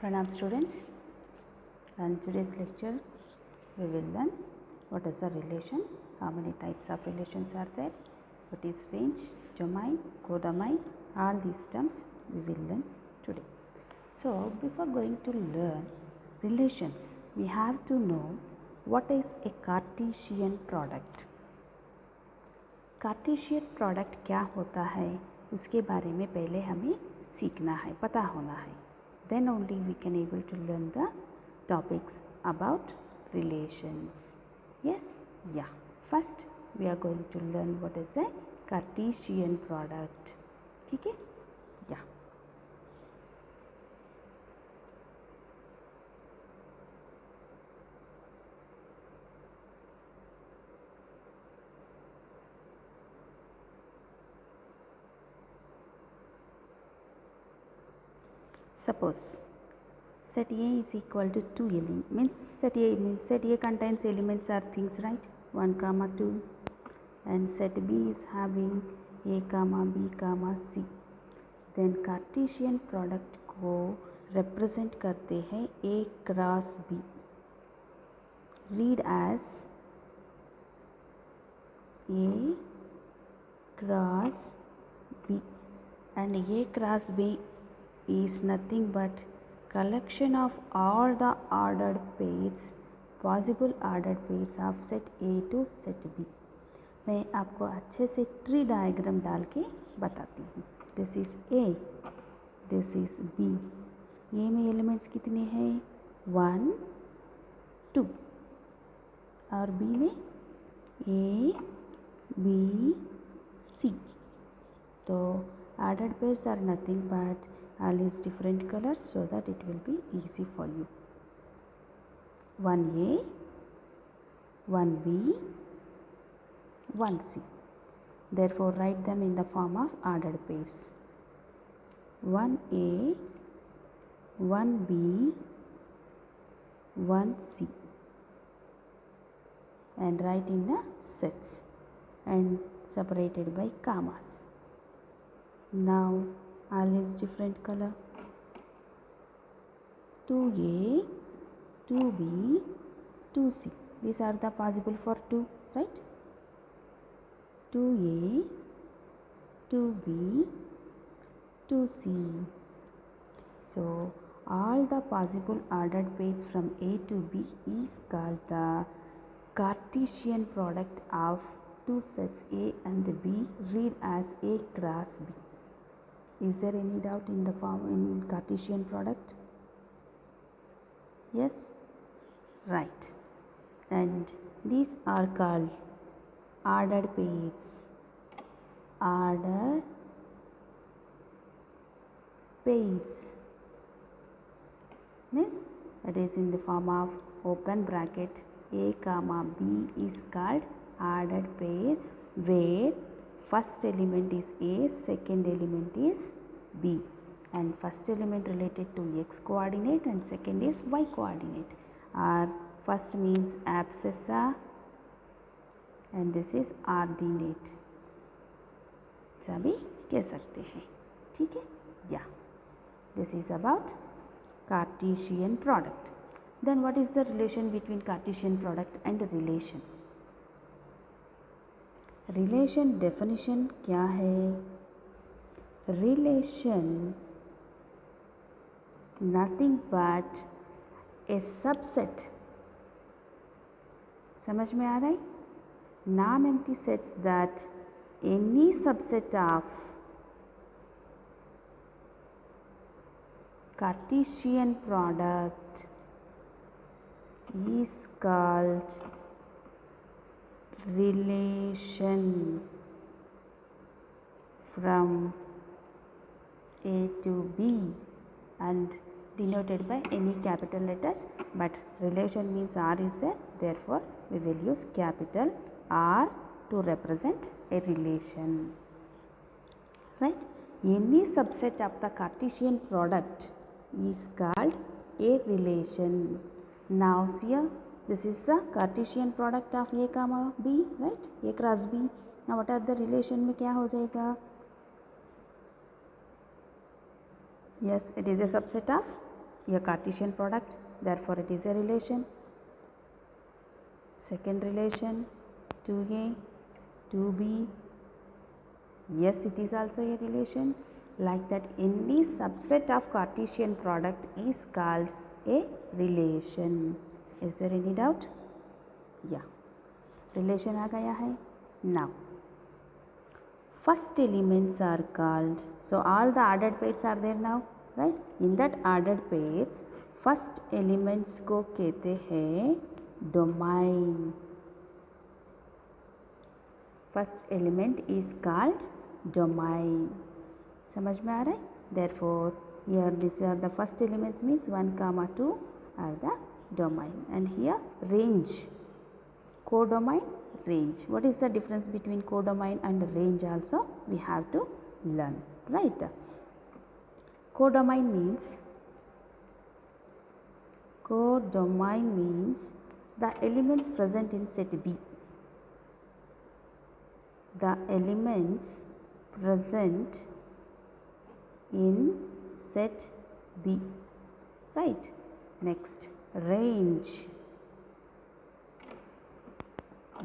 Pranam students, and today's lecture we will learn what is a relation, how many types of relations are there, what is range, domain, codomain, all these terms we will learn today. So before going to learn relations, we have to know what is a Cartesian product. Cartesian product क्या होता है उसके बारे में पहले हमें सीखना है, पता होना है. Then only we can able to learn the topics about relations. Yes? Yeah. First we are going to learn what is a Cartesian product. ठीक है? Yeah. Suppose set A is equal to 2 elements, means set A contains elements are things, right? 1 comma 2, and set B is having A comma B comma C. Then Cartesian product को represent करते हैं A cross B. Read as A cross B, and A cross B is nothing but collection of all the ordered pairs, possible ordered pairs of set A to set B. मैं आपको अच्छे से tree diagram डाल के बताती हूँ. This is A, this is B. ए में elements कितने हैं? 1, 2, और B में A, B, C. तो ordered pairs are nothing but I'll use different colors so that it will be easy for you. 1A, 1B, 1C. Therefore, write them in the form of ordered pairs. 1A, 1B, 1C. And write in the sets and separated by commas. Now, I'll use different color. 2A, 2B, 2C. These are the possible for 2, right? 2A, 2B, 2C. So, all the possible ordered pairs from A to B is called the Cartesian product of two sets A and B. Read as A cross B. Is there any doubt in the form in Cartesian product? Yes? Right. And these are called ordered pairs. Ordered pairs means it is in the form of open bracket A comma B is called ordered pair, where first element is A, second element is B, and first element related to x coordinate and second is y coordinate. Or first means abscissa and this is ordinate. सभी कह सकते हैं. ठीक है? Yeah. This is about Cartesian product. Then what is the relation between Cartesian product and relation? Relation definition क्या है? Relation nothing but A subset. समझ में आ रहा है? Non empty sets that any subset of Cartesian product is called relation from A to B and denoted by any capital letters, but relation means R is there, therefore we will use capital R to represent a relation, right? Any subset of the Cartesian product is called a relation. Now here this is the Cartesian product of A comma B, right? A cross B. Now what are the relation में क्या हो जाएगा? Yes, it is a subset of a Cartesian product, therefore it is a relation. Second relation, 2a, 2b, yes, it is also a relation. Like that, any subset of Cartesian product is called a relation. Is there any doubt? Yeah, relation आ गया है. Now, first elements are called, so all the ordered pairs are there now, right? In that ordered pairs, first elements को कहते हैं domain. First element is called domain. समझ में आ रहा है? Therefore, here these are the first elements, means 1, 2 are the domain, and here range, codomain, range. What is the difference between codomain and range also we have to learn, right? Codomain means the elements present in set B. The elements present in set B, right? Next, range,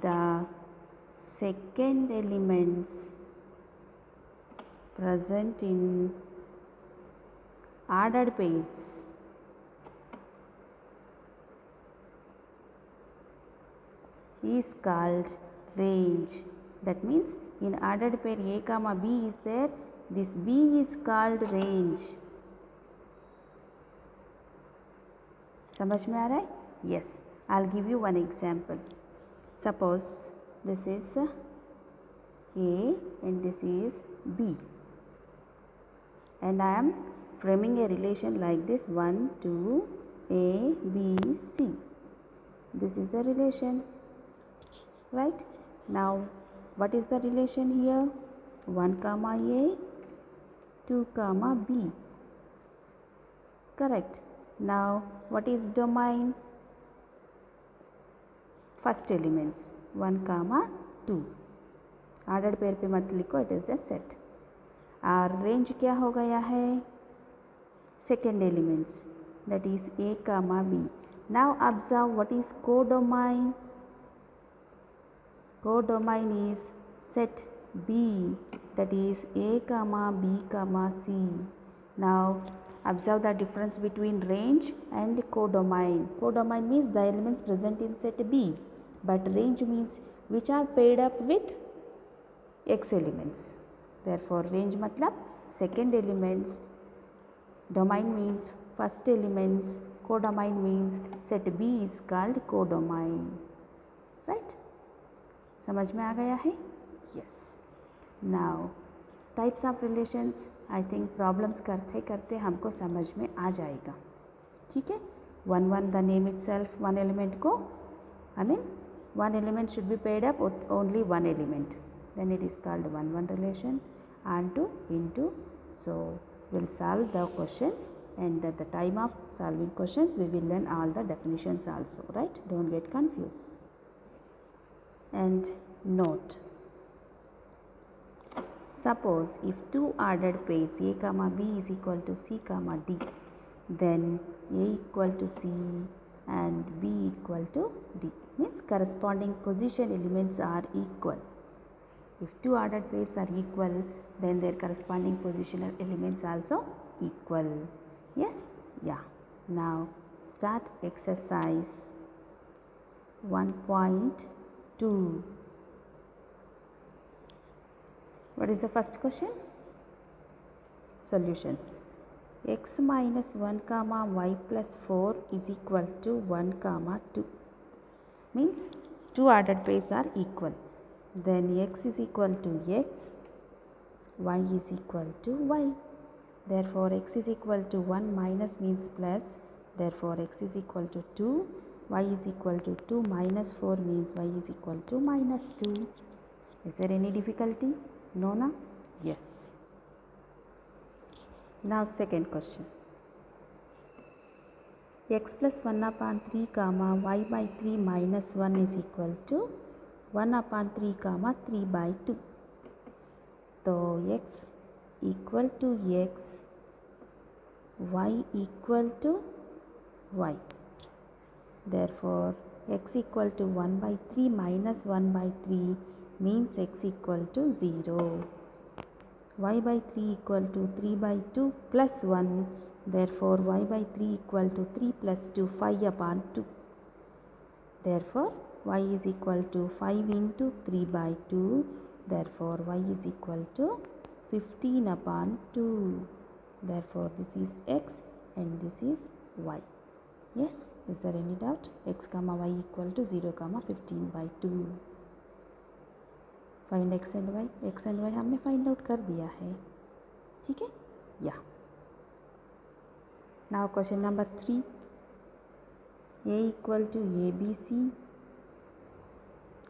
the second elements present in ordered pairs is called range. That means in ordered pair A comma B is there, this B is called range. समझ में आ रहा है? Yes, I'll give you one example. Suppose this is A and this is B, and I am framing a relation like this: 1, 2, A, B, C. This is a relation, right? Now, what is the relation here? 1 comma A, 2 comma B. Correct. Now, what is domain? First elements 1 comma 2. Ordered pair पे मत लिखो, it is a set. और range क्या हो गया है? Second elements, that is A comma B. Now observe what is codomain. Codomain is set B, that is A comma B comma C. Now observe the difference between range and codomain. Codomain means the elements present in set B, but range means which are paired up with X elements. Therefore range matlab second elements, domain means first elements, codomain means set B is called codomain, right? समझ में आ गया है? Yes. Now types of relations, I think problems करते करते हमको समझ में आ जाएगा. ठीक है? 1 1 the name itself, one element को, I mean one element should be paired up with only one element, then it is called 1 1 relation. And 2 into, so we'll solve the questions, and at the time of solving questions we will learn all the definitions also, right? Don't get confused. And note, suppose if two ordered pairs A comma B is equal to C comma D, then A equal to C and B equal to D, means corresponding position elements are equal. If two ordered pairs are equal, then their corresponding positional elements also equal. Yes? Yeah. Now start exercise 1.2. What is the first question? Solutions. X minus 1 comma y plus 4 is equal to 1 comma 2. Means two ordered pairs are equal. Then x is equal to x, y is equal to y. Therefore x is equal to 1 minus means plus. Therefore x is equal to 2, y is equal to 2 minus 4 means y is equal to minus 2. Is there any difficulty? No, na? Yes. Now second question. X plus 1 upon 3 comma y by 3 minus 1 is equal to 1 upon 3 comma 3 by 2. So x equal to x, y equal to y. Therefore, x equal to 1 by 3 minus 1 by 3 means x equal to 0. Y by 3 equal to 3 by 2 plus 1. Therefore, y by 3 equal to 3 plus 2, 5 upon 2. Therefore, y is equal to 5 into 3 by 2. Therefore, y is equal to 15 upon 2. Therefore, this is x and this is y. Yes, is there any doubt? X comma y equal to 0 comma 15 by 2. Find x and y हमने find out कर दिया है. ठीक है. या now question number 3. a equal to A B C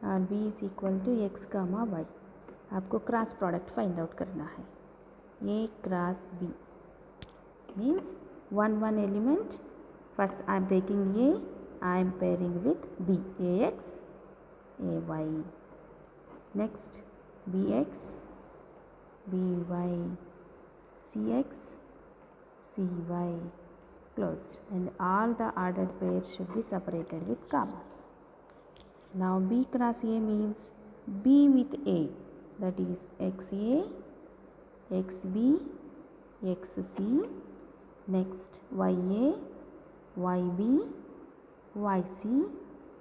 और b is equal to x comma y. आपको cross product find out करना है. a cross b means one element. First I am taking A, I am pairing with B, AX, AY. Next BX, BY, CX, CY closed, and all the ordered pairs should be separated with commas. Now B cross A means B with A, that is XA, XB, XC. Next YA, YB, YC,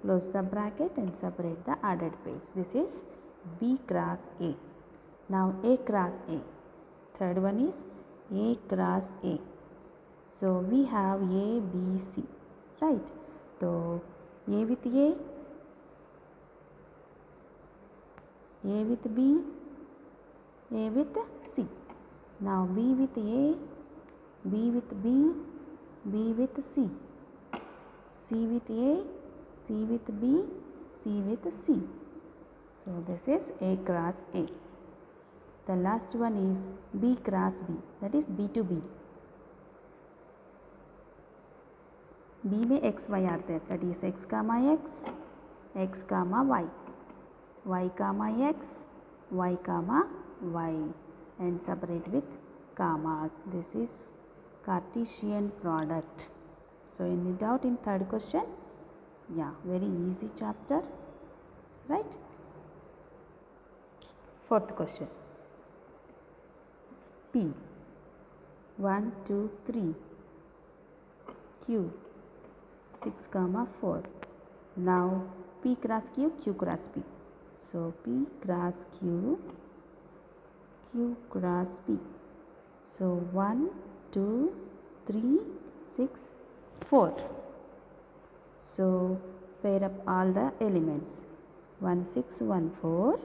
close the bracket and separate the ordered pairs. This is B cross A. Now A cross A. Third one is A cross A. So we have A, B, C, right? So A with A with B, A with C. Now B with A, B with B, B with C, C with A, C with B, C with C. So this is A cross A. The last one is B cross B, that is B to B. B में x y are there, that is x comma x, x comma y, y comma x, y comma y, and separate with commas. This is Cartesian product. So any doubt in third question? Yeah, very easy chapter, right? Fourth question. P 1 2 3 Q 6 comma 4. Now P cross Q, Q cross P. So P cross Q, Q cross P. So 1 2 3 6 4. So pair up all the elements. 1 6 1 4,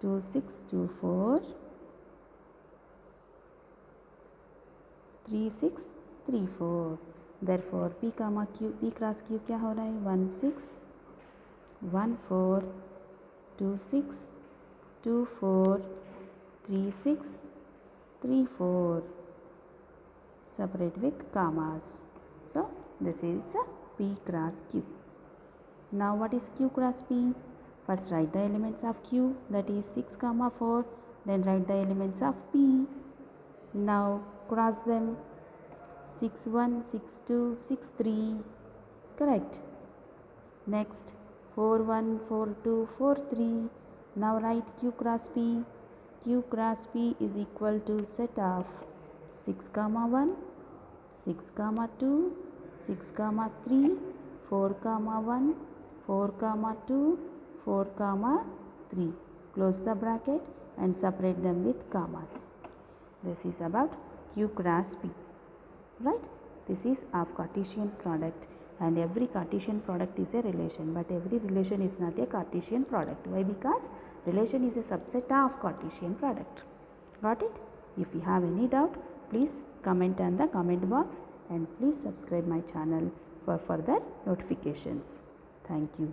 2 6 2 4, 3 6 3 4. Therefore P comma Q, P cross Q क्या हो रहा है? 1 6 1 4, 2 6 2 4, 3 6 3 4. Separate with commas. So this is P cross Q. Now what is Q cross P? First write the elements of Q, that is 6 comma 4. Then write the elements of P. Now cross them. 6 1 6 2 6 3. Correct. Next 4 1 4 2 4 3. Now write Q cross P. Q cross P is equal to set of 6 comma 1, 6 comma 2, 6 comma 3, 4 comma 1, 4 comma 2, 4 comma 3. Close the bracket and separate them with commas. This is about Q cross P, right? This is of Cartesian product, and every Cartesian product is a relation, but every relation is not a Cartesian product. Why? Because relation is a subset of Cartesian product. Got it? If you have any doubt, please comment on the comment box, and please subscribe my channel for further notifications. Thank you.